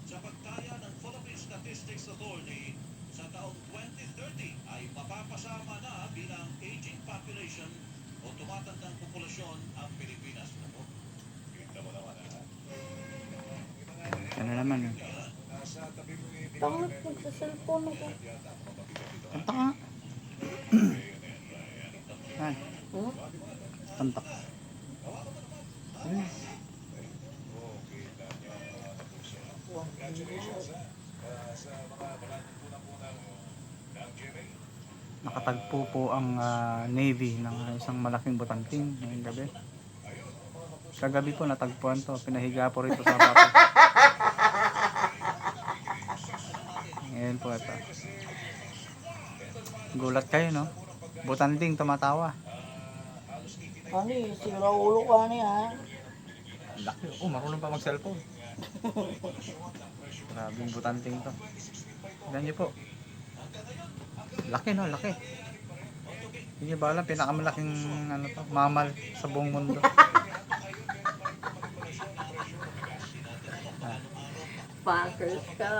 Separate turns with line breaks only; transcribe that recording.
Sa pagtaya ng Philippine Statistics Authority, sa taong 2030 ay mapapasama na bilang aging population o tumatandang populasyon ang Pilipinas. Ako, kita mo naman ha.
Ano naman eh.
Nasa tabi mo yung
Tangat, magsa-cellphone ako.
Kanta ka nga. Ay,
Hmm?
kanta ka. Ayun.
Congratulations ha. Sa mga punang-punang ng GMA.
Nakatagpo po ang Navy ng isang malaking butanting ngayong gabi. Kagabi po natagpuan to. Pinahiga po rito sa pato. Ngayon po ito. Gulat kayo no? Butanting tumatawa.
Ani, sira ulo ka ni ha.
Laki. Oh, marunong pa mag-cellphone. Grabing butanting to. Tignan niyo po. Laki no, laki. Hindi niyo ba alam, pinakamalaking ano to, mammal sa buong mundo.
Fuckers ka.